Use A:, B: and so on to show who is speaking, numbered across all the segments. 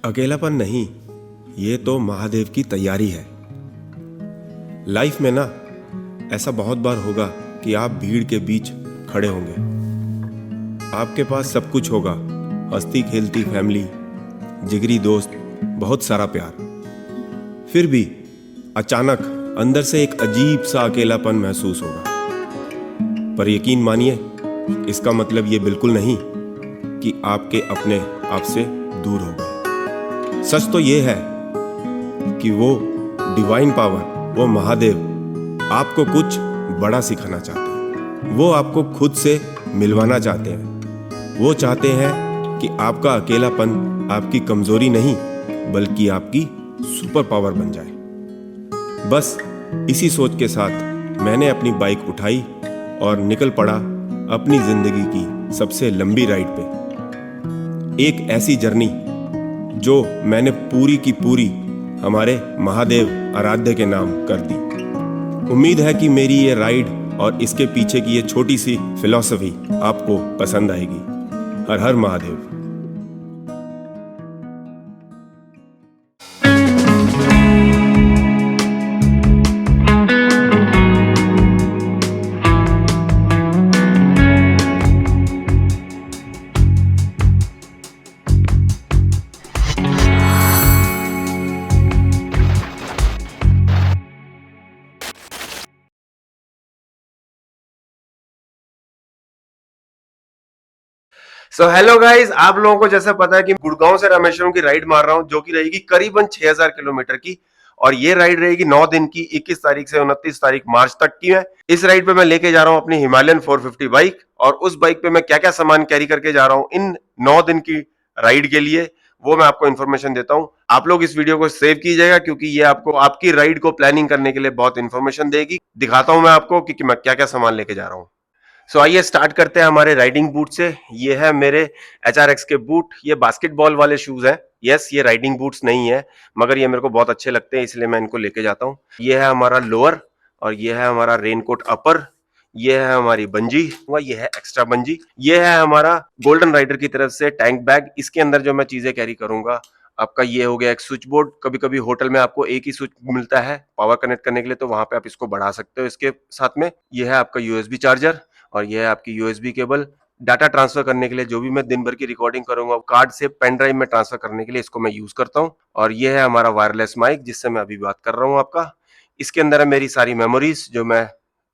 A: अकेलापन नहीं, ये तो महादेव की तैयारी है। लाइफ में ना ऐसा बहुत बार होगा कि आप भीड़ के बीच खड़े होंगे। आपके पास सब कुछ होगा, हंसती खेलती फैमिली, जिगरी दोस्त, बहुत सारा प्यार। फिर भी अचानक अंदर से एक अजीब सा अकेलापन महसूस होगा। पर यकीन मानिए, इसका मतलब ये बिल्कुल नहीं कि आपके अपने आप से दूर हो गए। सच तो ये है कि वो डिवाइन पावर, वो महादेव आपको कुछ बड़ा सिखाना चाहते हैं। वो आपको खुद से मिलवाना चाहते हैं। वो चाहते हैं कि आपका अकेलापन आपकी कमजोरी नहीं, बल्कि आपकी सुपर पावर बन जाए। बस इसी सोच के साथ मैंने अपनी बाइक उठाई और निकल पड़ा अपनी जिंदगी की सबसे लंबी राइड पे। एक ऐसी जर्नी जो मैंने पूरी की पूरी हमारे महादेव आराध्य के नाम कर दी। उम्मीद है कि मेरी ये राइड और इसके पीछे की ये छोटी सी फिलॉसफी आपको पसंद आएगी। हर हर महादेव।
B: सो हेलो गाइस, आप लोगों को जैसा पता है कि गुड़गांव से रामेश्वरम की राइड मार रहा हूं, जो कि रहेगी करीबन 6000 किलोमीटर की। और ये राइड रहेगी 9 दिन की, 21 तारीख से 29 तारीख मार्च तक की है। इस राइड पे मैं लेके जा रहा हूं अपनी हिमालयन 450 बाइक, और उस बाइक पे मैं क्या क्या सामान कैरी करके जा रहा हूं इन 9 दिन की राइड के लिए, वो मैं आपको इन्फॉर्मेशन देता हूं। आप लोग इस वीडियो को सेव कीजिएगा, क्योंकि ये आपको आपकी राइड को प्लानिंग करने के लिए बहुत इन्फॉर्मेशन देगी। दिखाता हूं मैं आपको कि मैं क्या क्या सामान लेके जा रहा हूं। सो आइए स्टार्ट करते हैं हमारे राइडिंग बूट से। ये है मेरे HRX के बूट। ये बास्केटबॉल वाले शूज हैं। यस, ये राइडिंग बूट्स नहीं है, मगर ये मेरे को बहुत अच्छे लगते हैं, इसलिए मैं इनको लेके जाता हूँ। ये है हमारा लोअर, और ये है हमारा रेनकोट अपर। ये है हमारी बंजी, ये है एक्स्ट्रा बंजी। ये है हमारा गोल्डन राइडर की तरफ से टैंक बैग। इसके अंदर जो मैं चीजें कैरी करूंगा, आपका ये हो गया एक स्विच बोर्ड। कभी कभी होटल में आपको एक ही स्विच मिलता है पावर कनेक्ट करने के लिए, तो वहां पे आप इसको बढ़ा सकते हो। इसके साथ में ये है आपका USB चार्जर, और ये है आपकी USB केबल। डाटा ट्रांसफर करने के लिए, जो भी मैं दिन भर की रिकॉर्डिंग करूंगा कार्ड से पेन ड्राइव में ट्रांसफर करने के लिए इसको मैं यूज करता हूँ। और ये है हमारा वायरलेस माइक, जिससे मैं अभी बात कर रहा हूँ आपका। इसके अंदर है मेरी सारी मेमोरीज, जो मैं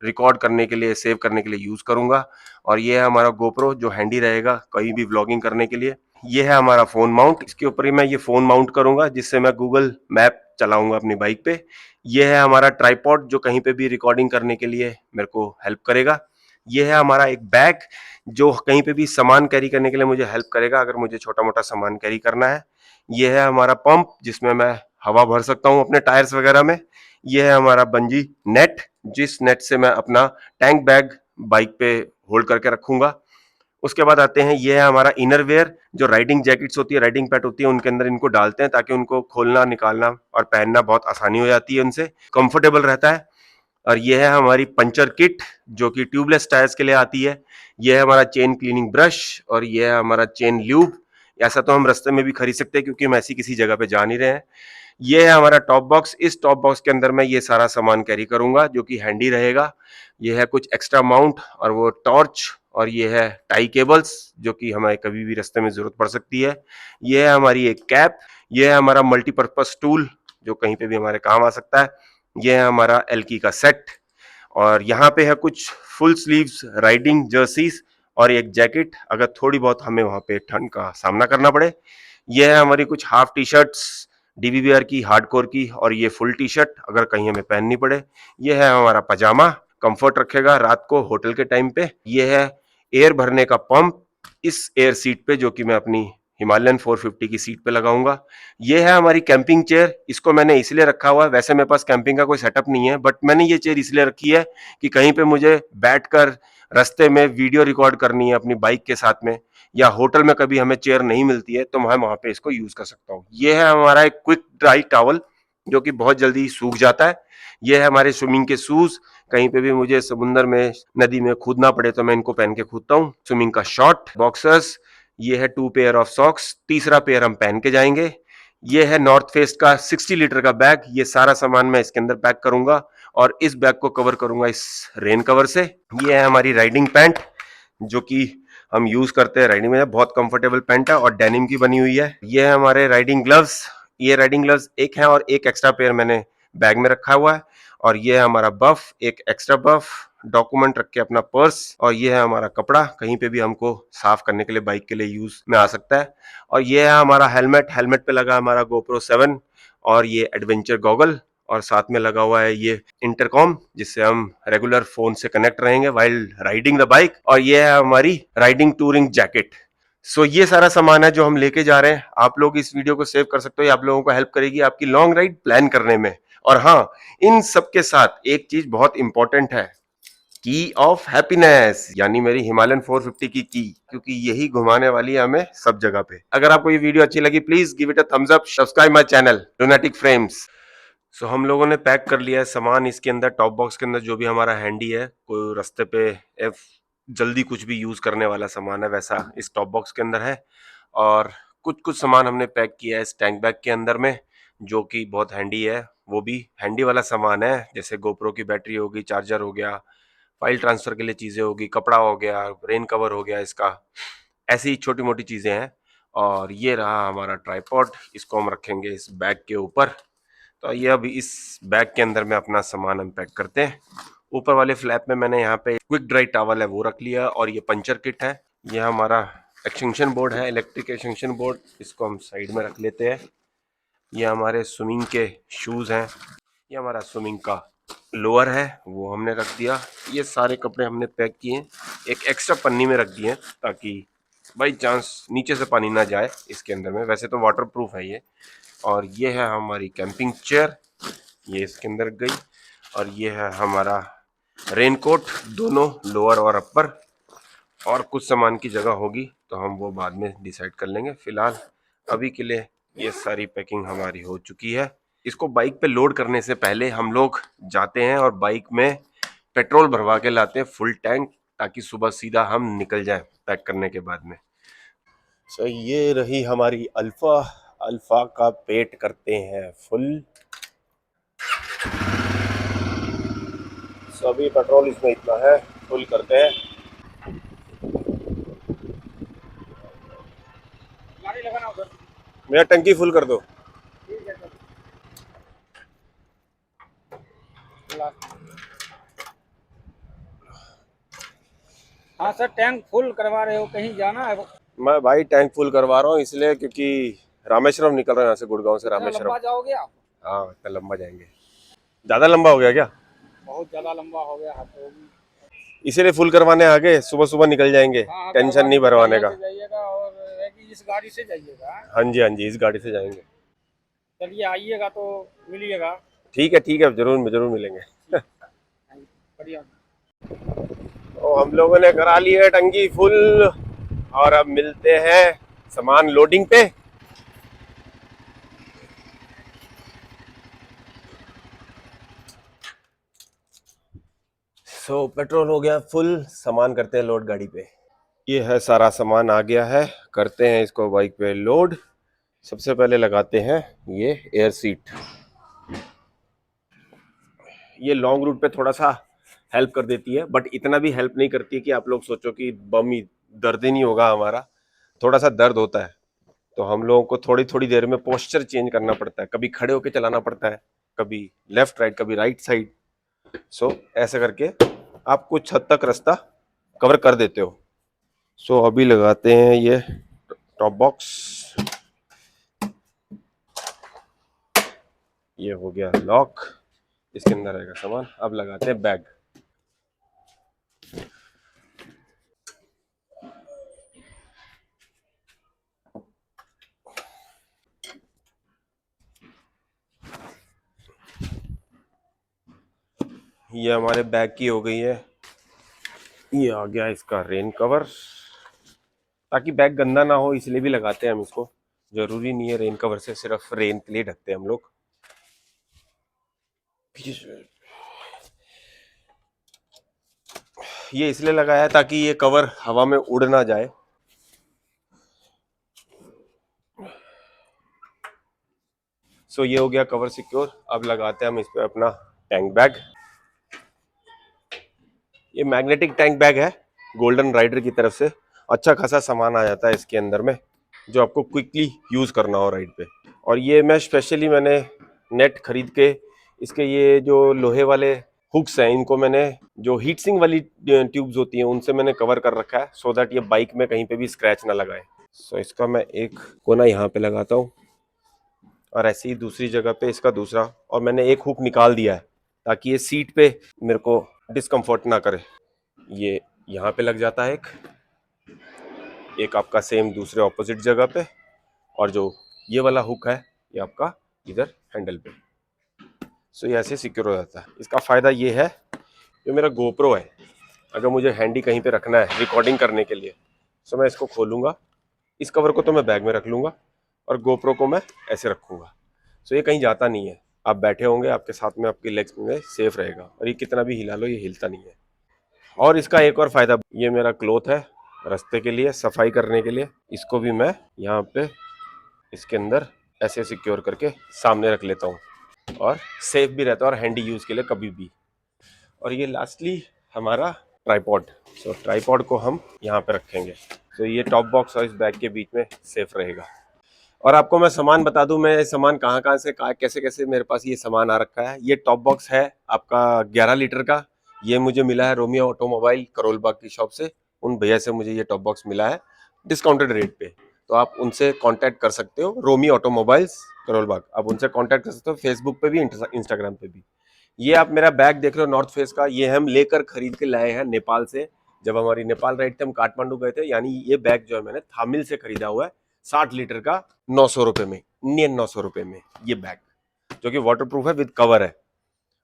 B: रिकॉर्ड करने के लिए, सेव करने के लिए यूज करूंगा। और ये है हमारा गोप्रो, जो हैंडी रहेगा कहीं भी व्लॉगिंग करने के लिए। ये है हमारा फोन माउंट, इसके ऊपर ही मैं ये फोन माउंट करूंगा, जिससे मैं गूगल मैप चलाऊंगा अपनी बाइक पे। ये है हमारा ट्राइपॉड, जो कहीं पे भी रिकॉर्डिंग करने के लिए मेरे को हेल्प करेगा। ये है हमारा एक बैग, जो कहीं पे भी सामान कैरी करने के लिए मुझे हेल्प करेगा, अगर मुझे छोटा मोटा सामान कैरी करना है। ये है हमारा पंप, जिसमें मैं हवा भर सकता हूँ अपने टायर्स वगैरह में। ये है हमारा बंजी नेट, जिस नेट से मैं अपना टैंक बैग बाइक पे होल्ड करके रखूंगा। उसके बाद आते हैं, ये है हमारा इनर वेयर, जो राइडिंग जैकेट्स होती है, राइडिंग पैट होती है, उनके अंदर इनको डालते हैं, ताकि उनको खोलना, निकालना और पहनना बहुत आसानी हो जाती है, उनसे कंफर्टेबल रहता है। और ये है हमारी पंचर किट, जो कि ट्यूबलेस टायर्स के लिए आती है। ये है हमारा चेन क्लीनिंग ब्रश, और ये है हमारा चेन ल्यूब। ऐसा तो हम रास्ते में भी खरीद सकते हैं, क्योंकि हम ऐसी किसी जगह पे जा नहीं रहे हैं। ये है हमारा टॉप बॉक्स। इस टॉप बॉक्स के अंदर मैं ये सारा सामान कैरी करूंगा, जो कि हैंडी रहेगा। ये है कुछ एक्स्ट्रा माउंट, और वो टॉर्च, और ये है टाई केबल्स, जो कि हमें कभी भी रास्ते में जरूरत पड़ सकती है। ये है हमारी एक कैप। ये है हमारा मल्टीपर्पज टूल, जो कहीं पे भी हमारे काम आ सकता है। ये है हमारा एल्की का सेट, और यहाँ पे है कुछ फुल स्लीव्स राइडिंग जर्सीज और एक जैकेट, अगर थोड़ी बहुत हमें वहां पे ठंड का सामना करना पड़े। ये है हमारी कुछ हाफ टी शर्ट्स, DBBR की, हार्डकोर की, और ये फुल टी शर्ट अगर कहीं हमें पहननी पड़े। ये है हमारा पजामा, कंफर्ट रखेगा रात को होटल के टाइम पे। ये है एयर भरने का पंप, इस एयर सीट पे, जो कि मैं अपनी हिमालयन 450 की सीट पे लगाऊंगा। ये है हमारी कैंपिंग चेयर। इसको मैंने इसलिए रखा हुआ है, वैसे मेरे पास कैंपिंग का कोई सेटअप नहीं है, बट मैंने ये चेयर इसलिए रखी है कि कहीं पे मुझे बैठकर रास्ते में वीडियो रिकॉर्ड करनी है अपनी बाइक के साथ में, या होटल में कभी हमें चेयर नहीं मिलती है, तो मैं वहां पे इसको यूज कर सकता हूँ। ये है हमारा एक क्विक ड्राई टॉवल, जो कि बहुत जल्दी सूख जाता है। ये है हमारे स्विमिंग के शूज, कहीं पे भी मुझे समुद्र में, नदी में कूदना पड़े तो मैं इनको पहन के कूदता हूँ। स्विमिंग का शॉर्ट, बॉक्सर्स। ये है 2 पेयर ऑफ सॉक्स, तीसरा पेयर हम पहन के जाएंगे। ये है नॉर्थ फेस का 60 लीटर का बैग। ये सारा सामान मैं इसके अंदर पैक करूंगा और इस बैग को कवर करूंगा इस रेन कवर से। ये है हमारी राइडिंग पैंट जो कि हम यूज करते हैं राइडिंग में, बहुत कंफर्टेबल पैंट है और डेनिम की बनी हुई है। ये है हमारे राइडिंग ग्लव्स। ये राइडिंग ग्लव्स एक है और एक एक्स्ट्रा पेयर मैंने बैग में रखा हुआ है। और ये है हमारा बफ, एक एक्स्ट्रा बफ, डॉक्यूमेंट रख के अपना पर्स। और ये है हमारा कपड़ा, कहीं पे भी हमको साफ करने के लिए बाइक के लिए यूज में आ सकता है। और ये है हमारा हेलमेट, हेलमेट पे लगा हमारा GoPro 7 और ये एडवेंचर गॉगल। और साथ में लगा हुआ है ये इंटरकॉम जिससे हम रेगुलर फोन से कनेक्ट रहेंगे वाइल राइडिंग द बाइक। और ये है हमारी राइडिंग टूरिंग जैकेट। सो ये सारा सामान है जो हम लेके जा रहे हैं। आप लोग इस वीडियो को सेव कर सकते हो, ये आप लोगों को हेल्प करेगी आपकी लॉन्ग राइड प्लान करने में। और हाँ, इन सब के साथ एक चीज बहुत इंपॉर्टेंट है, की ऑफ हैप्पीनेस, यानी मेरी हिमालयन 450 की, क्योंकि यही घुमाने वाली है हमें सब जगह पे। अगर आपको ये वीडियो अच्छी लगी please give it a thumbs up, subscribe my channel lunatic frames. So हम लोगों ने पैक कर लिया है सामान इसके अंदर, टॉप बॉक्स के अंदर जो भी हमारा हैंडी है, कोई रास्ते पे एफ जल्दी कुछ भी यूज करने वाला सामान है वैसा इस टॉप बॉक्स के अंदर है। और कुछ कुछ सामान हमने पैक किया है इस टैंक बैग के अंदर में जो कि बहुत हैंडी है। वो भी हैंडी वाला सामान है, जैसे गोप्रो की बैटरी होगी, चार्जर हो गया, फाइल ट्रांसफर के लिए चीजें होगी, कपड़ा हो गया, रेन कवर हो गया इसका, ऐसी छोटी मोटी चीजें हैं। और ये रहा हमारा ट्राइपॉड, इसको हम रखेंगे इस बैग के ऊपर। तो ये अब इस बैग के अंदर में अपना सामान हम पैक करते हैं। ऊपर वाले फ्लैप में मैंने यहाँ पे क्विक ड्राई टॉवल है वो रख लिया और ये पंचर किट है। ये हमारा एक्सटेंशन बोर्ड है, इलेक्ट्रिक एक्सटेंशन बोर्ड, इसको हम साइड में रख लेते हैं। ये हमारे स्विमिंग के शूज हैं। ये हमारा स्विमिंग का लोअर है वो हमने रख दिया। ये सारे कपड़े हमने पैक किए, एक एक्स्ट्रा पन्नी में रख दिए ताकि बाई चांस नीचे से पानी ना जाए इसके अंदर में। वैसे तो वाटर प्रूफ है ये। और ये है हमारी कैंपिंग चेयर, ये इसके अंदर गई। और ये है हमारा रेनकोट, दोनों लोअर और अपर। और कुछ सामान की जगह होगी तो हम वो बाद में डिसाइड कर लेंगे। फिलहाल अभी के लिए ये सारी पैकिंग हमारी हो चुकी है। इसको बाइक पे लोड करने से पहले हम लोग जाते हैं और बाइक में पेट्रोल भरवा के लाते हैं फुल टैंक, ताकि सुबह सीधा हम निकल जाए पैक करने के बाद में। सो ये रही हमारी अल्फा, अल्फा का पेट करते हैं फुल। सभी पेट्रोल इसमें इतना है, फुल करते हैं। मेरा टंकी फुल कर दो।
C: हाँ सर, टैंक फुल करवा रहे हो, कहीं जाना है?
B: मैं भाई टैंक फुल करवा रहा हूँ इसलिए क्योंकि रामेश्वरम निकल रहा है यहाँ से, गुड़गांव से
C: इतना
B: रामेश्वरम।
C: लंबा जाओगे आप?
B: हाँ इतना लंबा जाएंगे, ज्यादा लंबा हो गया क्या?
C: बहुत ज्यादा लंबा हो गया हाथ तो।
B: इसीलिए फुल करवाने आगे, सुबह सुबह निकल जाएंगे।
C: हाँ,
B: टेंशन नहीं भरवाने का।
C: जाइएगा और है कि इस गाड़ी से जाइएगा।
B: हाँ जी हाँ जी, इस गाड़ी से जाएंगे।
C: चलिए आइएगा तो मिलिएगा।
B: ठीक है, जरूर जरूर मिलेंगे।
C: बढ़िया।
B: तो हम लोगों ने करा ली है टंकी फुल और अब मिलते हैं सामान लोडिंग पे। सो पेट्रोल हो गया फुल, सामान करते हैं लोड गाड़ी पे। ये है सारा सामान आ गया है, करते हैं इसको बाइक पे लोड। सबसे पहले लगाते हैं ये एयर सीट। ये लॉन्ग रूट पे थोड़ा सा हेल्प कर देती है, बट इतना भी हेल्प नहीं करती है कि आप लोग सोचो कि बम ही दर्द ही नहीं होगा हमारा। थोड़ा सा दर्द होता है, तो हम लोगों को थोड़ी थोड़ी देर में पोस्चर चेंज करना पड़ता है। कभी खड़े होके चलाना पड़ता है, कभी लेफ्ट राइट, कभी राइट साइड। सो ऐसे करके आप कुछ हद तक रास्ता कवर कर देते हो। सो अभी लगाते हैं ये टॉप बॉक्स। ये हो गया लॉक, इसके अंदर रहेगा सामान। अब लगाते हैं बैग। ये हमारे बैग की हो गई है। ये आ गया इसका रेन कवर, ताकि बैग गंदा ना हो इसलिए भी लगाते हैं हम इसको। जरूरी नहीं है रेन कवर से, सिर्फ रेन के लिए ढकते हैं हम लोग। ये इसलिए लगाया है ताकि ये कवर हवा में उड़ ना जाए। सो ये हो गया कवर सिक्योर। अब लगाते हैं हम इस पे अपना टैंक बैग। ये मैग्नेटिक टैंक बैग है गोल्डन राइडर की तरफ से। अच्छा खासा सामान आ जाता है इसके अंदर में जो आपको क्विकली यूज करना हो राइड पे। और ये मैंने नेट खरीद के इसके ये जो लोहे वाले हुक्स हैं इनको मैंने जो हीट सिंक वाली ट्यूब्स होती हैं उनसे मैंने कवर कर रखा है सो दैट ये बाइक में कहीं पे भी स्क्रैच ना लगाए। सो इसका मैं एक कोना यहाँ पे लगाता हूँ और ऐसे ही दूसरी जगह पे इसका दूसरा, और मैंने एक हुक निकाल दिया है ताकि ये सीट पे मेरे को डिस्कम्फर्ट ना करे। ये यहाँ पे लग जाता है एक आपका सेम दूसरे ऑपोजिट जगह पे, और जो ये वाला हुक है ये आपका इधर हैंडल पे। सो ये ऐसे सिक्योर हो जाता है। इसका फ़ायदा ये है जो मेरा गोप्रो है, अगर मुझे हैंडी कहीं पे रखना है रिकॉर्डिंग करने के लिए सो मैं इसको खोलूँगा, इस कवर को तो मैं बैग में रख लूँगा और गोप्रो को मैं ऐसे रखूँगा। सो ये कहीं जाता नहीं है, आप बैठे होंगे आपके साथ में, आपकी लेग्स में सेफ रहेगा और ये कितना भी हिला लो ये हिलता नहीं है। और इसका एक और फ़ायदा, ये मेरा क्लॉथ है रास्ते के लिए सफाई करने के लिए, इसको भी मैं यहाँ पे इसके अंदर ऐसे सिक्योर करके सामने रख लेता हूँ और सेफ भी रहता है और हैंडी यूज़ के लिए कभी भी। और ये लास्टली हमारा ट्राइपॉड। सो ट्राइपॉड को हम यहाँ पे रखेंगे तो ये टॉप बॉक्स और इस बैग के बीच में सेफ रहेगा। और आपको मैं सामान बता दूं, मैं सामान कहाँ से कैसे कैसे मेरे पास ये सामान आ रखा है। ये टॉप बॉक्स है आपका 11 लीटर का, ये मुझे मिला है रोमियो ऑटोमोबाइल करोल बाग की शॉप से। उन भैया से मुझे ये टॉप बॉक्स मिला है डिस्काउंटेड रेट पे, तो आप उनसे कांटेक्ट कर सकते हो। रोमियो ऑटोमोबाइल्स करोल बाग, आप उनसे कांटेक्ट कर सकते हो फेसबुक पे भी इंस्टाग्राम पे भी। ये आप मेरा बैग देख रहे हो नॉर्थ फेस का, ये हम लेकर खरीद के लाए हैं नेपाल से। जब हमारी नेपाल राइड थे हम काठमांडू गए थे, यानी ये बैग जो है मैंने थामिल से खरीदा हुआ है 60 लीटर का 900 रुपए में, इंडियन 900 रुपए में ये बैग, जो कि वाटरप्रूफ है विद कवर है।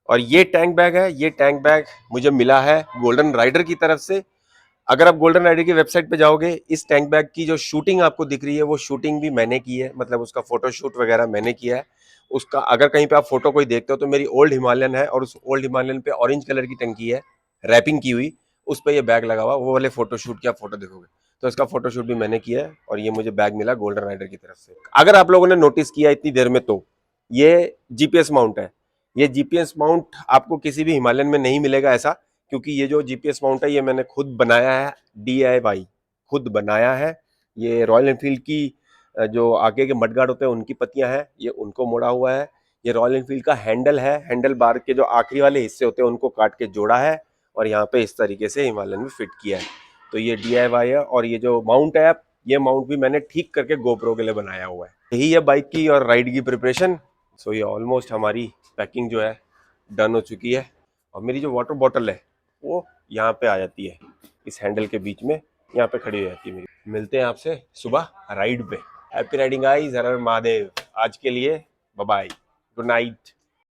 B: और ये टैंक बैग है, ये टैंक बैग मुझे मिला है गोल्डन राइडर की तरफ से। अगर आप गोल्डन राइडर की वेबसाइट पे जाओगे, इस टैंक बैग की जो शूटिंग आपको दिख रही है वो शूटिंग भी मैंने की है, मतलब उसका फोटो शूट वगैरह मैंने किया है। उसका अगर कहीं पे आप फोटो कोई देखते हो तो मेरी ओल्ड हिमालयन है और उस ओल्ड हिमालयन पे ऑरेंज कलर की टंकी है रैपिंग की हुई, उस पे ये बैग लगा हुआ, वो वाले फोटो शूट की आप फोटो देखोगे तो इसका फोटो शूट भी मैंने किया है। और ये मुझे बैग मिला गोल्डन राइडर की तरफ से। अगर आप लोगों ने नोटिस किया इतनी देर में तो ये जीपीएस माउंट है। ये जीपीएस माउंट आपको किसी भी हिमालयन में नहीं मिलेगा ऐसा, क्योंकि ये जो जीपीएस माउंट है ये मैंने खुद बनाया है, DIY खुद बनाया है। ये रॉयल एनफील्ड की जो आगे के मडगार्ड होते हैं उनकी पत्तियां हैं, ये उनको मोड़ा हुआ है। ये रॉयल एनफील्ड का हैंडल है, हैंडल बार के जो आखिरी वाले हिस्से होते हैं उनको काट के जोड़ा है और यहाँ पे इस तरीके से हिमालयन में फिट किया है। तो ये DIY है। और ये जो माउंट है, ये माउंट भी मैंने ठीक करके गोप्रो के लिए बनाया हुआ है। यही है बाइक की और राइड की प्रिपरेशन। सो ये ऑलमोस्ट हमारी पैकिंग जो है डन हो चुकी है। और मेरी जो वाटर बॉटल है वो यहाँ पे आ जाती है इस हैंडल के बीच में, यहाँ पे खड़ी हो जाती है मेरी। मिलते हैं आपसे सुबह राइड पे। हैप्पी राइडिंग गाइस, हर हर महादेव। आज के लिए बाय बाय, गुड नाइट।